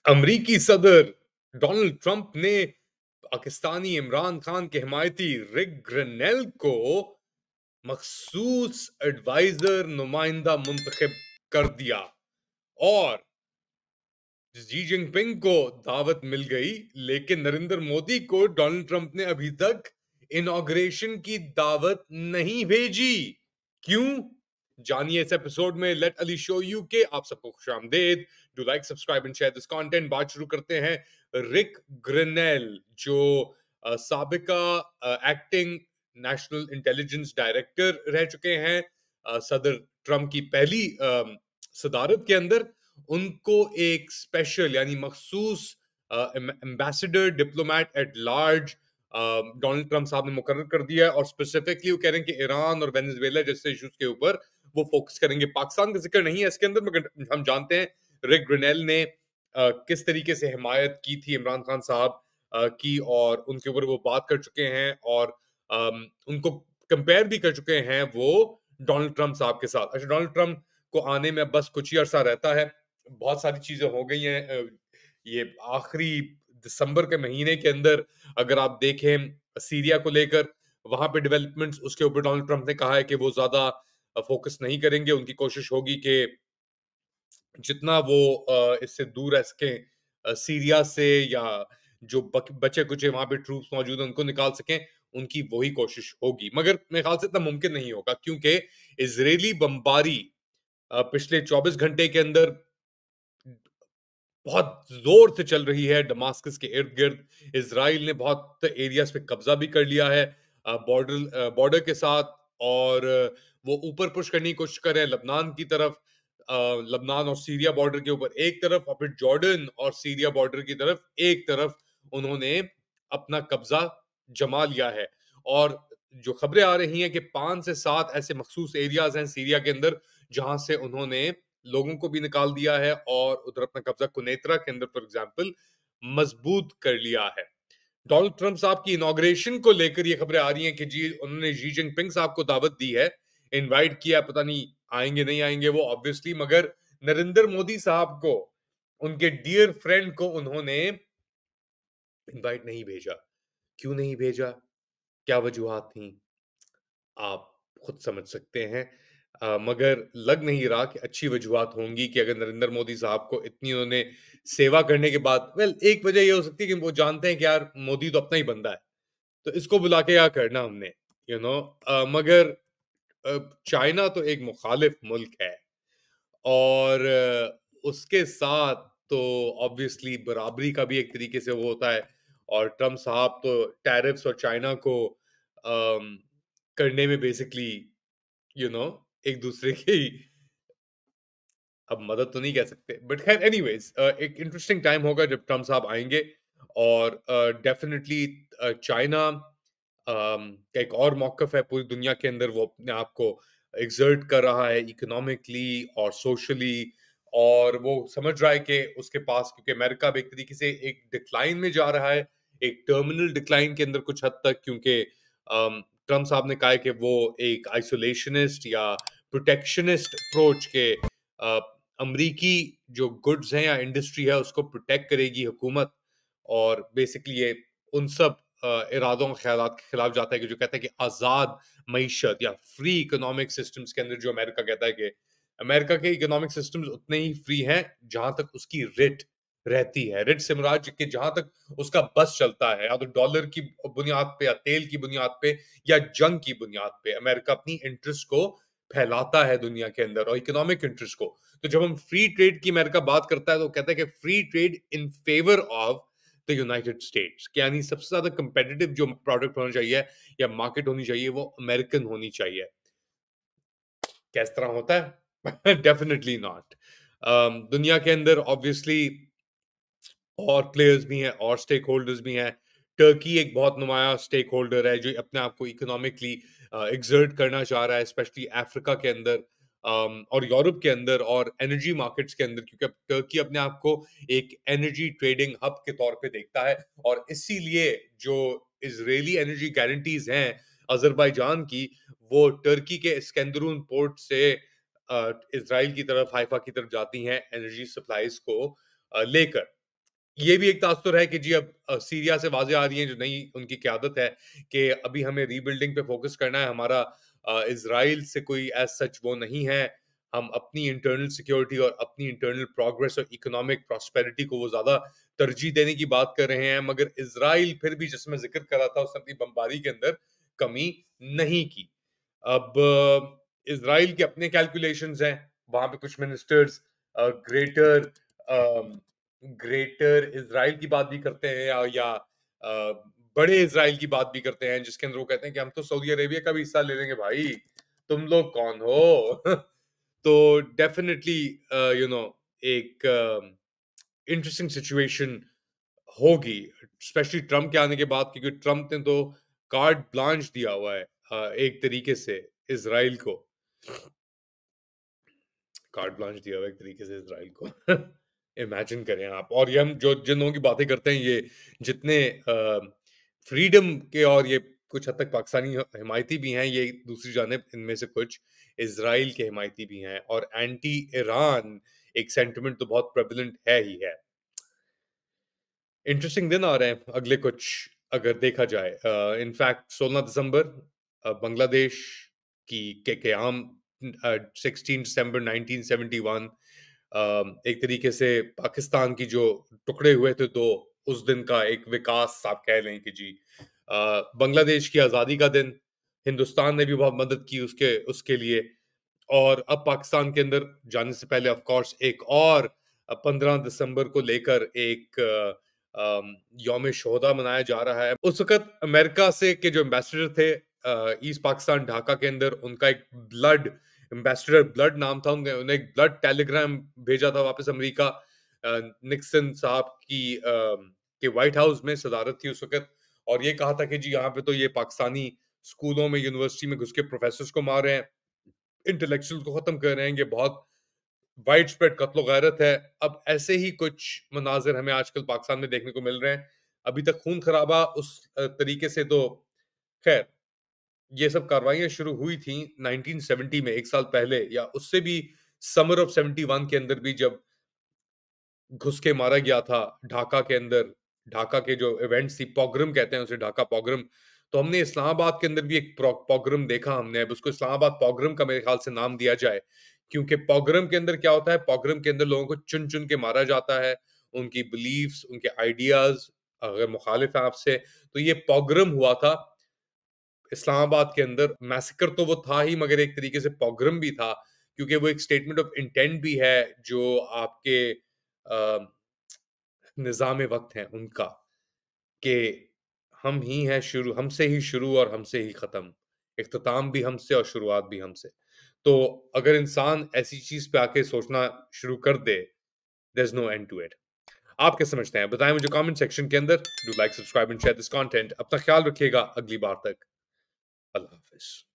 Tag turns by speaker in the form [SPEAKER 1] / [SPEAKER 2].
[SPEAKER 1] अमरीकी सदर Donald Trump ने पाकिस्तानी इमरान खान के हिमायती रिक ग्रेनेल को मखसूस एडवाइजर नुमाइंदा मुंतखब कर दिया और जी जिनपिंग को दावत मिल गई, लेकिन नरेंद्र मोदी को डोनाल्ड ट्रंप ने अभी तक इनॉग्रेशन की दावत नहीं भेजी। क्यों? जानिए इस एपिसोड में। Late Ali show you K आप सबको खुशामदेद। Do like, subscribe and share this content. बात शुरू करते हैं। रिक ग्रेनेल जो साबिका एक्टिंग नेशनल इंटेलिजेंस डायरेक्टर रह चुके हैं सदर ट्रंप की पहली सदारत के अंदर, उनको एक स्पेशल यानी मखसूस ambassador diplomat at large Donald Trump साहब ने मुकर्रर कर दिया है। और स्पेसिफिकली वो कह रहे हैं कि ईरान और वेनेजुएला जैसे इश्यूज के ऊपर वो फोकस करेंगे। पाकिस्तान का जिक्र नहीं है इसके अंदर, मगर हम जानते हैं रिक ग्रेनेल ने किस तरीके से हिमायत की थी इमरान खान साहब की, और उनके ऊपर वो बात कर चुके हैं और उनको कंपेयर भी कर चुके हैं वो डोनाल्ड ट्रंप साहब के साथ। अच्छा, डोनाल्ड ट्रंप को आने में बस कुछ ही अरसा रहता है। बहुत सारी चीजें हो गई हैं। ये आखिरी दिसंबर के महीने के अंदर अगर आप देखें सीरिया को लेकर, वहां पे डेवलपमेंट्स, उसके ऊपर डोनाल्ड ट्रंप ने कहा है कि वो ज्यादा फोकस नहीं करेंगे। उनकी कोशिश होगी कि जितना वो इससे दूर रह सकें, सीरिया से, या जो बचे कुचे वहां पे ट्रूप्स मौजूद हैं उनको निकाल सकें, उनकी वही कोशिश होगी। मगर मेरे ख्याल से इतना मुमकिन नहीं होगा, क्योंकि इजरायली बमबारी पिछले 24 घंटे के अंदर बहुत जोर से चल रही है दमास्कस के इर्द गिर्द। इसराइल ने बहुत एरियाज पे कब्जा भी कर लिया है बॉर्डर के साथ, और वो ऊपर पुश करने की कोशिश कर रहे हैं लबनान की तरफ। लबनान और सीरिया बॉर्डर के ऊपर एक तरफ, और फिर जॉर्डन और सीरिया बॉर्डर की तरफ एक तरफ उन्होंने अपना कब्जा जमा लिया है। और जो खबरें आ रही हैं कि 5 से 7 ऐसे मखसूस एरियाज हैं सीरिया के अंदर जहां से उन्होंने लोगों को भी निकाल दिया है और उधर अपना कब्जा कुनेत्रा के अंदर फॉर एग्जांपल मजबूत कर लिया है। डोनाल्ड ट्रंप साहब की इनॉग्रेशन को लेकर ये खबरें आ रही हैं कि जी उन्होंने जी जिनपिंग साहब को दावत दी है, इनवाइट किया, पता नहीं आएंगे नहीं आएंगे वो ऑब्वियसली, मगर नरेंद्र मोदी साहब को, उनके डियर फ्रेंड को उन्होंने इनवाइट नहीं भेजा। क्यों नहीं भेजा? क्या वजूहात थी? आप खुद समझ सकते हैं। मगर लग नहीं रहा कि अच्छी वजूहात होंगी कि अगर नरेंद्र मोदी साहब को इतनी उन्होंने सेवा करने के बाद, वेल एक वजह ये हो सकती है कि वो जानते हैं कि यार मोदी तो अपना ही बंदा है, तो इसको बुला के क्या करना हमने, मगर चाइना तो एक मुखालिफ मुल्क है, और उसके साथ तो ऑब्वियसली बराबरी का भी एक तरीके से वो होता है। और ट्रम्प साहब तो टैरिफ्स और चाइना को अम, करने में बेसिकली यू नो एक दूसरे की, अब मदद तो नहीं कह सकते, बट खैर एनीवेज एक इंटरेस्टिंग टाइम होगा जब ट्रम्प साहब आएंगे। और डेफिनेटली चाइना का एक और मौकफ है पूरी दुनिया के अंदर, वो अपने आप को एक्सर्ट कर रहा है इकोनॉमिकली और सोशली, और वो समझ रहा है कि उसके पास, क्योंकि अमेरिका भी एक तरीके से एक डिक्लाइन में जा रहा है, एक टर्मिनल डिक्लाइन के अंदर कुछ हद तक, क्योंकि ट्रम्प साहब ने कहा है कि वो एक आइसोलेशनिस्ट या प्रोटेक्शनिस्ट अप्रोच के अमरीकी जो गुड्स हैं या इंडस्ट्री है उसको प्रोटेक्ट करेगी हुकूमत। और बेसिकली ये उन सब इरादों ख्यालात के खिलाफ जाता है कि जो कहता है कि आज़ाद मईशत या फ्री इकोनॉमिक सिस्टम्स के अंदर, जो अमेरिका कहता है कि अमेरिका के इकोनॉमिक सिस्टम्स उतने ही फ्री हैं जहां तक उसकी रिट रहती है। रिट से मुराद कि जहां तक उसका बस चलता है, या तो डॉलर की बुनियाद पे, या तेल की बुनियाद पे, या जंग की बुनियाद पे, अमेरिका अपनी इंटरेस्ट को फैलाता है दुनिया के अंदर, और इकोनॉमिक इंटरेस्ट को। तो जब हम फ्री ट्रेड की अमेरिका बात करता है तो कहता है कि free trade in favour of the United states, यानी सबसे ज्यादा कंपेटिटिव जो प्रोडक्ट होना चाहिए या मार्केट होनी चाहिए वो अमेरिकन होनी चाहिए। किस तरह होता है? Definitely not. दुनिया के अंदर ऑब्वियसली और प्लेयर्स भी हैं और स्टेक होल्डर्स भी हैं। टर्की एक बहुत नुमाया स्टेक होल्डर है जो अपने आप को इकोनॉमिकली एक्सर्ट करना चाह रहा है, स्पेशली अफ्रीका के अंदर और यूरोप के अंदर और एनर्जी मार्केट्स के अंदर, क्योंकि अब टर्की अपने आप को एक एनर्जी ट्रेडिंग हब के तौर पे देखता है। और इसीलिए जो इजरायली एनर्जी गारंटीज हैं अजरबैजान की, वो टर्की के स्कंदरून पोर्ट से इसराइल की तरफ, हाइफा की तरफ जाती हैं एनर्जी सप्लाईज को लेकर। ये भी एक तासुर है कि जी अब सीरिया से आवाज़ें आ रही हैं, जो नई उनकी क़यादत है कि अभी हमें रीबिल्डिंग पे फ़ोकस करना है। हमारा इज़राइल से कोई एज़ सच वो नहीं है। हम अपनी इंटरनल सिक्योरिटी और अपनी इंटरनल प्रोग्रेस और इकोनॉमिक प्रॉस्पेरिटी को वो ज़्यादा तरजीह देने की बात कर रहे हैं। मगर इज़राइल फिर भी, जिसमें ज़िक्र करा था, उसने अपनी बमबारी के अंदर कमी नहीं की। अब इज़राइल के अपने कैलकुलेशंस हैं। वहाँ पे कुछ ministers greater a greater Israel की बात भी करते हैं, बड़े इज़राइल की बात भी करते हैं, जिसके अंदर वो कहते हैं कि हम तो सऊदी अरेबिया का भी हिस्सा ले लेंगे भाई, तुम लोग कौन हो? तो डेफ़िनिटली एक इंटरेस्टिंग सिचुएशन होगी, स्पेशली ट्रम्प के आने के बाद, क्योंकि ट्रम्प ने तो कार्ड ब्लांच दिया हुआ है एक तरीके से इज़राइल को। कार्ड ब्लांच दिया हुआ है एक तरीके से इज़राइल को। इमेजिन करें आप। और ये हम जो जिन लोगों की बातें करते हैं, ये जितने फ्रीडम के और ये कुछ हद तक पाकिस्तानी हिमायती भी हैं, ये दूसरी जानिब इनमें से कुछ इज़राइल के हिमायती भी हैं, और एंटी ईरान एक सेंटिमेंट तो बहुत प्रेवलेंट है ही है। इंटरेस्टिंग दिन आ रहे हैं अगले कुछ, अगर देखा जाए। इनफैक्ट 16 दिसंबर बांग्लादेश की के क़याम, 16 दिसंबर 1971, एक तरीके से पाकिस्तान की जो टुकड़े हुए थे 2, उस दिन का एक विकास आप कह लें कि जी। बांग्लादेश की आज़ादी का दिन, हिंदुस्तान ने भी बहुत मदद की उसके उसके लिए। और अब पाकिस्तान के अंदर जाने से पहले ऑफ कोर्स एक और 15 दिसंबर को लेकर एक यौम शोहदा मनाया जा रहा है। उस वक़्त अमेरिका से के जो एम्बेसडर थे ईस्ट पाकिस्तान ढाका के अंदर, उनका एक ब्लड एम्बेसडर ब्लड नाम था, उन्हें उन्हें एक ब्लड टेलीग्राम भेजा था वापस अमेरिका। निक्सन साहब की के व्हाइट हाउस में सदारत थी उस वक़्त, और ये कहा था कि जी यहाँ पे तो ये पाकिस्तानी स्कूलों में, यूनिवर्सिटी में घुस के प्रोफ़ेसर्स को मार रहे हैं, इंटेलेक्चुअल्स को खत्म कर रहे हैं, ये बहुत वाइड स्प्रेड कत्लो-गारत है। अब ऐसे ही कुछ मनाज़िर हमें आजकल पाकिस्तान में देखने को मिल रहे हैं। अभी तक खून-खराबा उस तरीके से तो ख़ैर, ये सब कार्रवाइयाँ शुरू हुई थी 1970 में, 1 साल पहले, या उससे भी समर ऑफ 71 के अंदर भी, जब घुस के मारा गया था ढाका के अंदर। ढाका के जो इवेंट्स थी, पोग्राम कहते हैं उसे, ढाका पोग्राम। तो हमने इस्लामाबाद के अंदर भी एक पोग्राम देखा हमने, अब उसको इस्लामाबाद पोग्राम का मेरे ख्याल से नाम दिया जाए, क्योंकि पोग्राम के अंदर क्या होता है, पोग्राम के अंदर लोगों को चुन-चुन के मारा जाता है, उनकी बिलीफ्स, उनके आइडियाज़ अगर मुखालिफ हैं आपसे, तो ये पोग्राम हुआ था इस्लामाबाद के अंदर। मैसेकर तो वो था ही, मगर एक तरीके से पोग्राम भी था, क्योंकि वो एक स्टेटमेंट ऑफ इंटेंट भी है, जो आपके निज़ाम वक़्त हैं उनका, कि हम ही हैं शुरू, हमसे ही शुरू और हमसे ही ख़त्म। इख्तिताम भी हमसे और शुरुआत भी हमसे। तो अगर इंसान ऐसी चीज़ पे आके सोचना शुरू कर दे, there is no end to it. आप क्या समझते हैं? बताएँ मुझे कमेंट सेक्शन के अंदर। Do like, subscribe and share this content. अपना ख्याल रखिएगा, अगली बार तक। अल्लाह हाफ़िज़।